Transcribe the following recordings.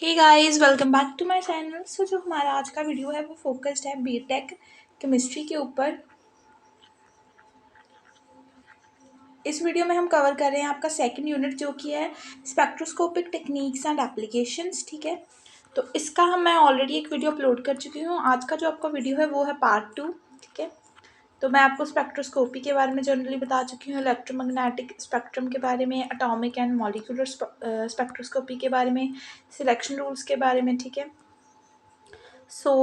Hey guys, welcome back to my channel. So जो हमारा आज का वीडियो है वो फोकस्ड है बीटेक केमिस्ट्री के ऊपर। इस वीडियो में हम कवर कर रहे हैं आपका सेकंड यूनिट जो कि है स्पेक्ट्रोस्कोपिक टेक्निक्स एंड एप्लीकेशंस। ठीक है, तो इसका मैं ऑलरेडी एक वीडियो अपलोड कर चुकी हूँ। आज का जो आपका वीडियो है वो है पार्ट 2। ठीक है, तो मैं आपको स्पेक्ट्रोस्कोपी के बारे में जनरली बता चुकी हूँ, इलेक्ट्रोमैग्नेटिक स्पेक्ट्रम के बारे में, एटॉमिक एंड मॉलिक्यूलर स्पेक्ट्रोस्कोपी के बारे में, सिलेक्शन रूल्स के बारे में। ठीक है,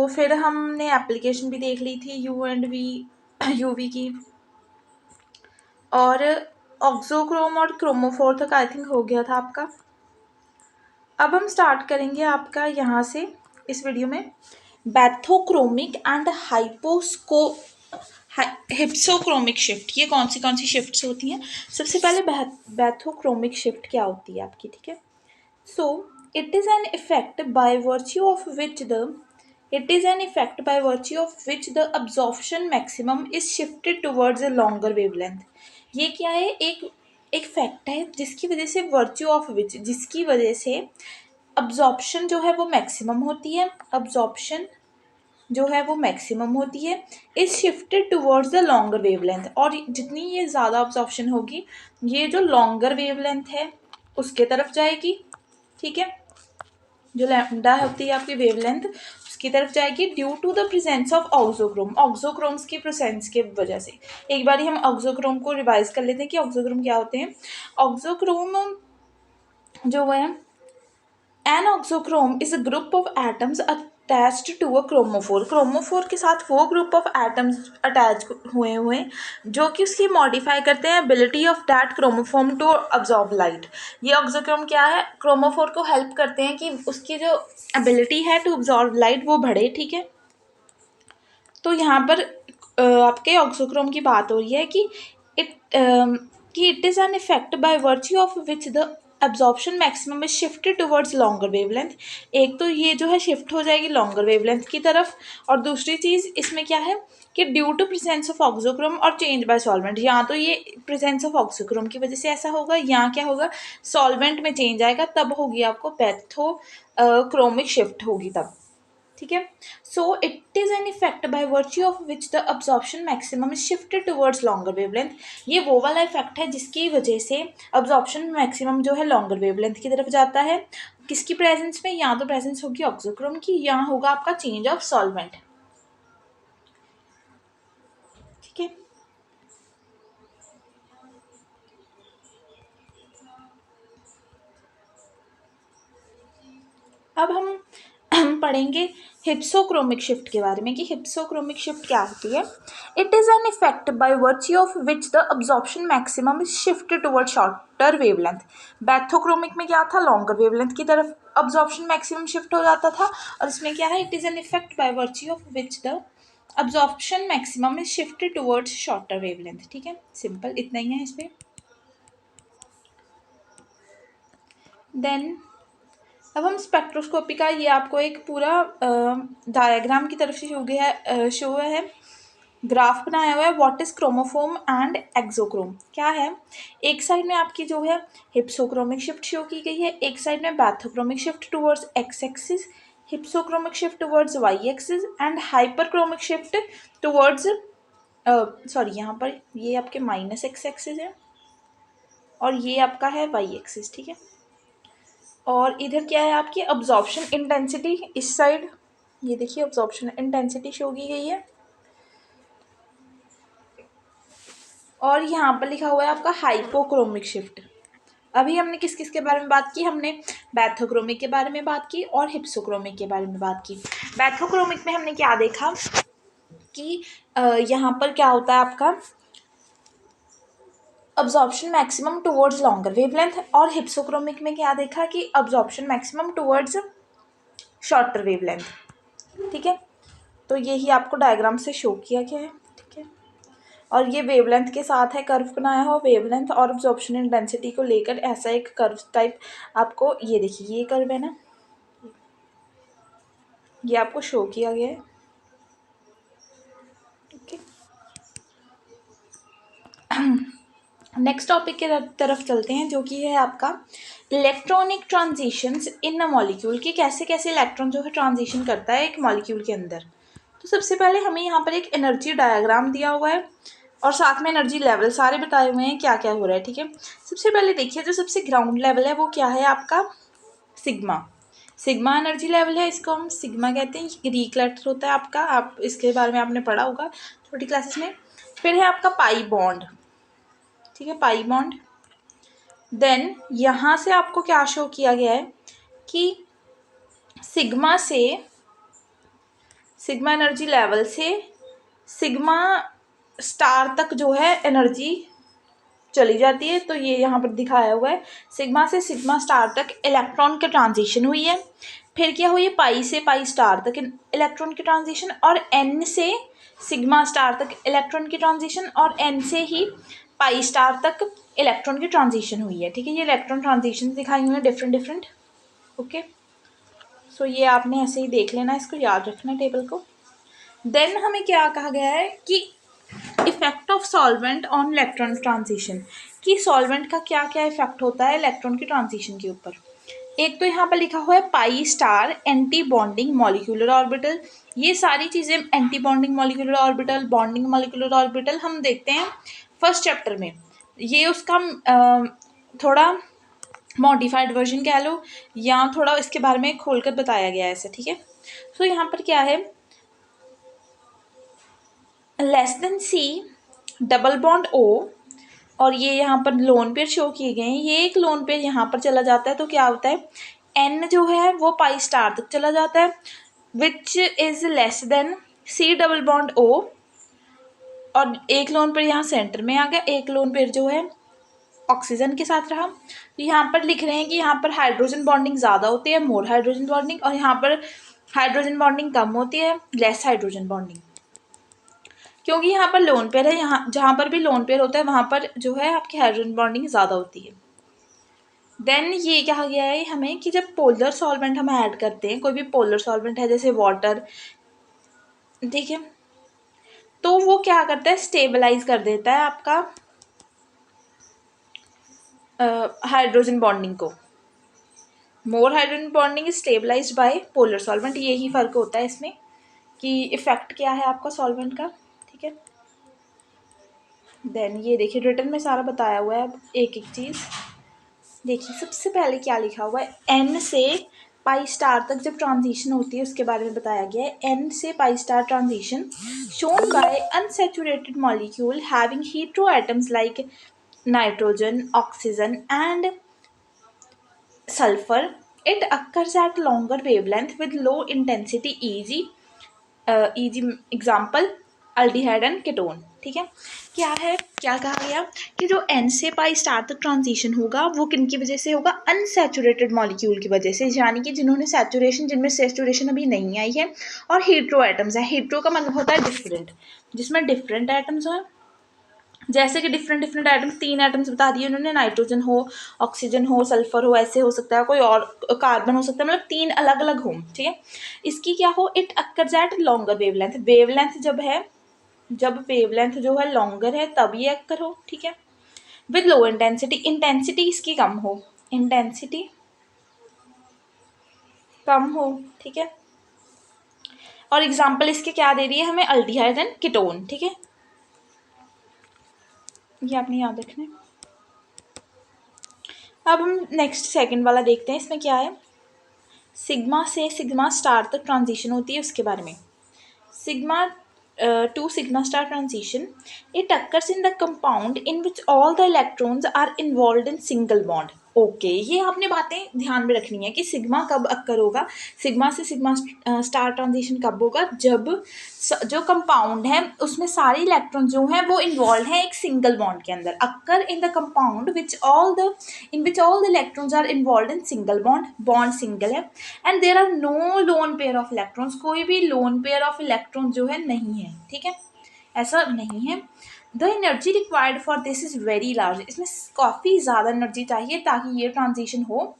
फिर हमने एप्लीकेशन भी देख ली थी यूवी की, और ऑक्सोक्रोम और क्रोमोफोर तक आई थिंक हो गया था आपका। अब हम स्टार्ट करेंगे आपका यहाँ से इस वीडियो में बैथोक्रोमिक एंड हिप्सोक्रोमिक शिफ्ट। ये कौन सी शिफ्ट्स होती हैं? सबसे पहले बैथोक्रोमिक शिफ्ट क्या होती है आपकी? ठीक है, so it is an effect by virtue of which the It is an effect by virtue of which the absorption maximum is shifted towards a longer wavelength. ये क्या है? एक फैक्ट है जिसकी वजह से वर्च्यू ऑफ विच, जिसकी वजह से अब्जॉर्प्शन जो है वो मैक्सिमम होती है, अब्जॉर्प्शन जो है वो मैक्सिमम होती है, is shifted towards the longer wavelength. और जितनी ये ज़्यादा अब्जॉर्प्शन होगी, ये जो लॉन्गर वेवलेंथ है उसके तरफ जाएगी। ठीक है, जो लैम्डा होती है आपकी वेवलेंथ उसकी तरफ जाएगी due to the presence of auxochromes की प्रेजेंस के वजह से। एक बार हम ऑक्सोक्रोम को रिवाइज कर लेते हैं कि ऑक्सोक्रोम क्या होते हैं। ऑक्सोक्रोम जो है, an auxochrome is a group of atoms attached to a chromophore. Chromophore के साथ वो ग्रुप ऑफ एटम्स अटैच हुए जो कि उसकी मॉडिफाई करते हैं ability of that chromophore to absorb light. ये ऑक्सोक्रोम क्या है? क्रोमोफोर को हेल्प करते हैं कि उसकी जो एबिलिटी है टू अब्जॉर्ब लाइट वो बढ़े। ठीक है, तो यहाँ पर आपके ऑक्सोक्रोम की बात हो रही है कि it is an effect by virtue of which the absorption maximum is shifted towards longer wavelength. एक तो ये जो है शिफ्ट हो जाएगी लॉन्गर वेवलेंथ की तरफ, और दूसरी चीज़ इसमें क्या है कि due to presence of auxochrome और चेंज बाय सॉल्वेंट। यहाँ तो ये प्रेजेंस ऑफ ऑक्सोक्रोम की वजह से ऐसा होगा, यहाँ क्या होगा, सॉल्वेंट में चेंज आएगा, तब होगी आपको पैथो क्रोमिक शिफ्ट होगी तब। ठीक है, so it is an effect by virtue of which the absorption maximum is shifted towards longer wavelength. ये वो वाला इफेक्ट है जिसकी वजह से अब्जॉर्प्शन मैक्सिमम जो है लॉन्गर वेवलेंथ की तरफ जाता है। किसकी प्रेजेंस में? यहाँ तो प्रेजेंस होगी ऑक्सोक्रोम की, यहाँ होगा आपका चेंज ऑफ सॉल्वेंट। ठीक है, अब हम पढ़ेंगे हिप्सोक्रोमिक शिफ्ट के बारे में कि हिप्सोक्रोमिक शिफ्ट क्या होती है। It is an effect by virtue of which the absorption maximum is shifted toward shorter wavelength. Bathochromic में क्या था? लॉन्गर वेवलेंथ की तरफ अब्जॉर्प्शन मैक्सिमम शिफ्ट हो जाता था, और इसमें क्या है? It is an effect by virtue of which the absorption maximum is shifted towards shorter wavelength. ठीक है, सिंपल इतना ही है इस पर। देन अब हम स्पेक्ट्रोस्कोपी का, ये आपको एक पूरा डायग्राम की तरफ से शो है, ग्राफ बनाया हुआ है। व्हाट इज क्रोमोफोम एंड एक्सोक्रोम क्या है? एक साइड में आपकी जो है हिप्सोक्रोमिक शिफ्ट शो की गई है, एक साइड में bathochromic shift towards X axis, hypsochromic shift towards Y axis and hyperchromic shift towards, sorry यहाँ पर ये आपके माइनस एक्स एक्सिस है और ये आपका है वाई एक्सिस। ठीक है, और इधर क्या है आपकी अब्जॉर्प्शन इंटेंसिटी, इस साइड ये देखिए अब्जॉर्प्शन इंटेंसिटी शो की गई है, और यहाँ पर लिखा हुआ है आपका हाइपोक्रोमिक शिफ्ट। अभी हमने किस किस के बारे में बात की? हमने बैथोक्रोमिक के बारे में बात की और हिप्सोक्रोमिक के बारे में बात की। बैथोक्रोमिक में हमने क्या देखा कि यहाँ पर क्या होता है आपका absorption maximum towards longer wavelength, और हिप्सोक्रोमिक में क्या देखा कि absorption maximum towards shorter wavelength. ठीक है, तो यही आपको डायग्राम से शो किया गया है। ठीक है, और ये वेवलेंथ के साथ है कर्व बनाया हुआ, वेवलेंथ और अब्जॉर्प्शन इंटेंसिटी को लेकर ऐसा एक कर्व टाइप आपको, ये देखिए ये कर्व है ना, ये आपको शो किया गया है। ओके, नेक्स्ट टॉपिक के तरफ चलते हैं, जो कि है आपका electronic transitions in a molecule, कि कैसे कैसे इलेक्ट्रॉन जो है ट्रांजिशन करता है एक मॉलिक्यूल के अंदर। तो सबसे पहले हमें यहाँ पर एक एनर्जी डायग्राम दिया हुआ है और साथ में एनर्जी लेवल सारे बताए हुए हैं क्या क्या हो रहा है, ठीक है। सबसे पहले देखिए, जो सबसे ग्राउंड लेवल है वो क्या है आपका, सिग्मा। सिग्मा एनर्जी लेवल है, इसको हम सिग्मा कहते हैं। ये ग्रीक लेटर होता है आपका, आप इसके बारे में आपने पढ़ा होगा छोटी क्लासेस में। फिर है आपका पाई बॉन्ड, ठीक है, पाई बॉन्ड। देन यहाँ से आपको क्या शो किया गया है कि सिग्मा से, सिग्मा एनर्जी लेवल से सिग्मा स्टार तक जो है एनर्जी चली जाती है। तो ये यहाँ पर दिखाया हुआ है, सिग्मा से सिग्मा स्टार तक इलेक्ट्रॉन की ट्रांजिशन हुई है। फिर क्या हुई है, पाई से पाई स्टार तक इलेक्ट्रॉन की ट्रांजिशन, और एन से सिग्मा स्टार तक इलेक्ट्रॉन की ट्रांजिशन, और एन से ही पाई स्टार तक इलेक्ट्रॉन की ट्रांजिशन हुई है, ठीक है। ये इलेक्ट्रॉन ट्रांजिशन दिखाई हुई है डिफरेंट डिफरेंट, ओके। सो ये आपने ऐसे ही देख लेना, इसको याद रखना टेबल को। देन हमें क्या कहा गया है कि effect of solvent on electron transition, कि सॉल्वेंट का क्या क्या इफेक्ट होता है इलेक्ट्रॉन की ट्रांजिशन के ऊपर। एक तो यहाँ पर लिखा हुआ है pi star anti bonding molecular orbital. ये सारी चीज़ें anti bonding molecular orbital, bonding molecular orbital हम देखते हैं फर्स्ट चैप्टर में। ये उसका थोड़ा मॉडिफाइड वर्जन कह लो, या थोड़ा इसके बारे में खोलकर बताया गया है ऐसे, ठीक है। सो यहाँ पर क्या है, less than C double bond O, और ये यहाँ पर लोन पेयर शो किए गए हैं। ये एक लोन पेयर यहाँ पर चला जाता है तो क्या होता है, एन जो है वो पाई स्टार तक चला जाता है, which is less than C double bond O, और एक लोन पेयर यहाँ सेंटर में आ गया, एक लोन पेयर जो है ऑक्सीजन के साथ रहा। तो यहाँ पर लिख रहे हैं कि यहाँ पर हाइड्रोजन बॉन्डिंग ज़्यादा होती है, मोर हाइड्रोजन बॉन्डिंग, और यहाँ पर हाइड्रोजन बॉन्डिंग कम होती है, लेस हाइड्रोजन बॉन्डिंग। क्योंकि यहाँ पर लोन पेयर है, यहाँ जहाँ पर भी लोन पेयर होता है वहाँ पर जो है आपकी हाइड्रोजन बॉन्डिंग ज़्यादा होती है। देन ये कहा गया है हमें कि जब पोलर सॉल्वेंट हम ऐड करते हैं, कोई भी पोलर सॉल्वेंट है जैसे वाटर, ठीक है, तो वो क्या करता है, स्टेबलाइज कर देता है आपका हाइड्रोजन बॉन्डिंग को। More hydrogen bonding is stabilised by polar solvent, यही फ़र्क होता है इसमें कि इफेक्ट क्या है आपका सॉल्वेंट का, ठीक है। देन ये देखिए रिटर्न में सारा बताया हुआ है, अब एक एक चीज़ देखिए। सबसे पहले क्या लिखा हुआ है, एन से पाई स्टार तक जब ट्रांजिशन होती है उसके बारे में बताया गया है। एन से पाई star transition shown by unsaturated molecule having hetero atoms like nitrogen, oxygen and sulfur. It occurs at longer wavelength with low intensity, e.g. Example aldehyde and ketone, ठीक है। क्या है, क्या कहा गया कि जो एन से पाई स्टार तक ट्रांजिशन होगा वो किन की वजह से होगा, अनसैचुरेटेड मॉलिक्यूल की वजह से, यानी कि जिन्होंने सैचुरेशन, जिनमें सैचुरेशन अभी नहीं आई है, और हीट्रो एटम्स है। हीट्रो का मतलब होता है डिफरेंट, जिसमें डिफरेंट एटम्स हैं, जैसे कि डिफरेंट डिफरेंट एटम्स, 3 एटम्स बता दिए उन्होंने, नाइट्रोजन हो, ऑक्सीजन हो, सल्फर हो, ऐसे हो सकता है, कोई और कार्बन हो सकता है, मतलब 3 अलग अलग हो, ठीक है। इसकी क्या हो, it occurs at longer wavelength, wavelength जब है, जब वेवलेंथ जो है लॉन्गर है तब ये अक्कर हो, ठीक है। विद लो इंटेंसिटी, इंटेंसिटी इसकी कम हो, इंटेंसिटी कम हो, ठीक है। और एग्जाम्पल इसके क्या दे रही है हमें, अल्डिहाइड एंड कीटोन, ठीक है, ये आपने याद रखना है। अब हम नेक्स्ट सेकंड वाला देखते हैं, इसमें क्या है, सिग्मा से सिग्मा स्टार तक ट्रांजिशन होती है उसके बारे में। Sigma to sigma star transition, it occurs in the compound in which all the electrons are involve in single bond, okay. ये आपने बातें ध्यान में रखनी है कि सिग्मा कब अक्कर होगा, सिग्मा से सिग्मा स्टार ट्रांजिशन कब होगा, जब जो कंपाउंड है उसमें सारे इलेक्ट्रॉन जो हैं वो इन्वॉल्व हैं एक सिंगल बॉन्ड के अंदर। Occur in the compound which all the in which all the electrons are involve in single bond, bond single है, and there are no lone pair of electrons, कोई भी लोन पेयर ऑफ इलेक्ट्रॉन जो है नहीं है, ठीक है, ऐसा नहीं है। The energy required for this is very large, इसमें काफ़ी ज़्यादा एनर्जी चाहिए ताकि ये ट्रांजिशन हो।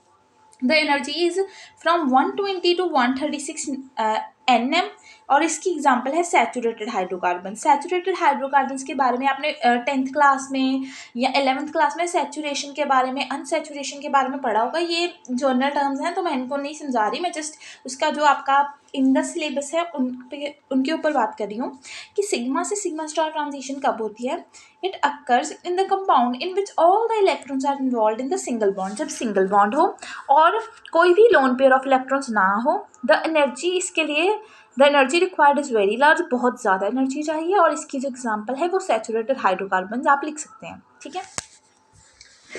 The energy is from 120 to 136 nm, और इसकी एग्जांपल है सैचुरेटेड हाइड्रोकार्बन। सैचुरेटेड हाइड्रोकार्बन्स के बारे में आपने 10th क्लास में या 11th क्लास में सैचुरेशन के बारे में, अनसैचुरेशन के बारे में पढ़ा होगा। ये जनरल टर्म्स हैं तो मैं इनको नहीं समझा रही, मैं जस्ट उसका जो आपका इन द सिलेबस है उनके ऊपर बात कर रही हूँ कि सिग्मा से सिग्मा स्टार ट्रांजिशन कब होती है। It occurs in the compound in which all the electrons are involve in the single bond. जब सिंगल बॉन्ड हो और कोई भी लोन पेयर ऑफ इलेक्ट्रॉन्स ना हो, द एनर्जी इसके लिए the energy required is very large, बहुत ज़्यादा एनर्जी चाहिए। और इसकी जो एग्जाम्पल है वो सैचुरेटेड हाइड्रोकार्बन आप लिख सकते हैं, ठीक है।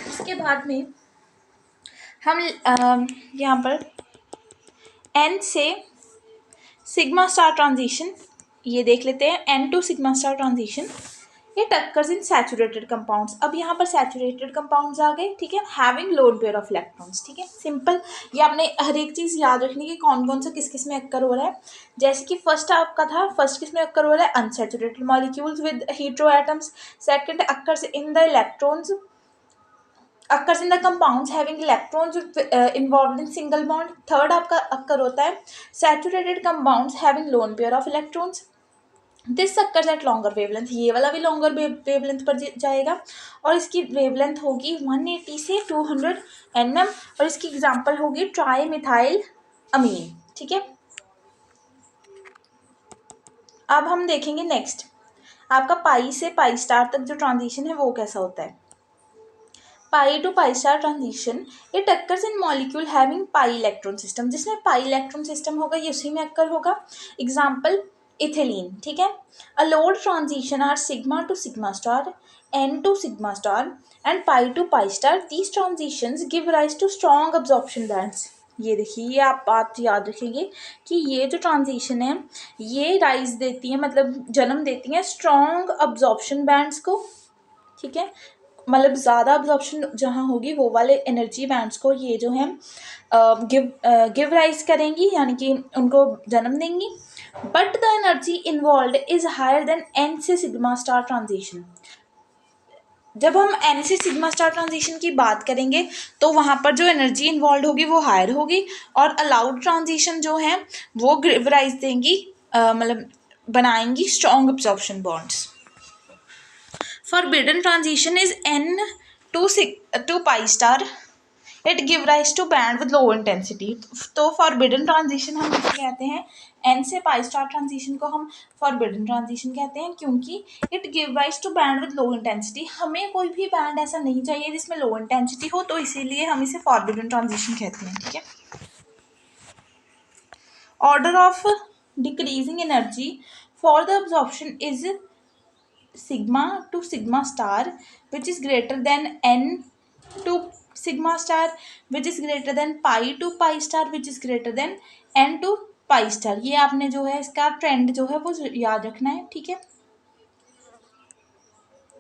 इसके बाद में हम यहाँ पर एन से सिग्मा स्टार ट्रांजिशन ये देख लेते हैं। N to sigma star transition it occurs in saturated compounds. अब यहाँ पर सैचुरेटेड कंपाउंड्स आ गए, ठीक है, having lone pair of electrons, ठीक है, सिंपल। ये आपने हर एक चीज़ याद रखनी कि कौन कौन सा किस किस में अक्कर हो रहा है। जैसे कि फर्स्ट आपका था, फर्स्ट किस में अक्कर हो रहा है, unsaturated molecules with hetero atoms. Second occurs in the electrons, occurs in the compounds having electrons involved in single bond. Third आपका अक्कर होता है saturated compounds having lone pair of electrons. This occurs at longer wavelength, ये वाला भी longer wavelength पर जाएगा और इसकी वेवलेंथ होगी 180 से 200 nm और इसकी एग्जांपल होगी ट्राई मिथाइल अमीन, ठीक है। अब हम देखेंगे नेक्स्ट आपका पाई से पाई स्टार तक जो ट्रांजिशन है वो कैसा होता है। Pi to pi star transition it occurs in molecule having pi electron system. जिसमें पाई इलेक्ट्रॉन सिस्टम होगा ये उसी में अक्कर होगा। एग्जाम्पल इथिलीन, ठीक है। Allowed transition are sigma to sigma star, n to sigma star and pi to pi star. These transitions give rise to strong absorption bands. ये देखिए, ये आप बात याद रखेंगे कि ये जो ट्रांजिशन है ये राइज देती है, मतलब जन्म देती है स्ट्रॉन्ग अब्जॉर्प्शन बैंड्स को, ठीक है। मतलब ज़्यादा अब्जॉर्प्शन जहाँ होगी वो वाले एनर्जी बैंड्स को ये जो है गिव राइज करेंगी, यानी कि उनको जन्म देंगी। But the energy involve is higher than n से सिग्मा स्टार ट्रांजिशन। जब हम एन से सिग्मा स्टार ट्रांजिशन की बात करेंगे तो वहाँ पर जो एनर्जी इन्वॉल्व होगी वो हायर होगी और अलाउड ट्रांजिशन जो है वो गिव राइज देंगी, मतलब बनाएंगी strong absorption bonds. Forbidden transition is n to pi star. It give rise to band with low intensity. तो forbidden transition हम किसे कहते हैं, n से pi star transition को हम forbidden transition कहते हैं क्योंकि it give rise to band with low intensity. हमें कोई भी बैंड ऐसा नहीं चाहिए जिसमें low intensity हो, तो इसीलिए हम इसे forbidden transition कहते हैं, ठीक है। Order of decreasing energy for the absorption is sigma to sigma star which is greater than n to sigma star which is greater than pi to pi star which is greater than n to pi star। ये आपने जो है इसका trend जो है वो याद रखना है, ठीक है।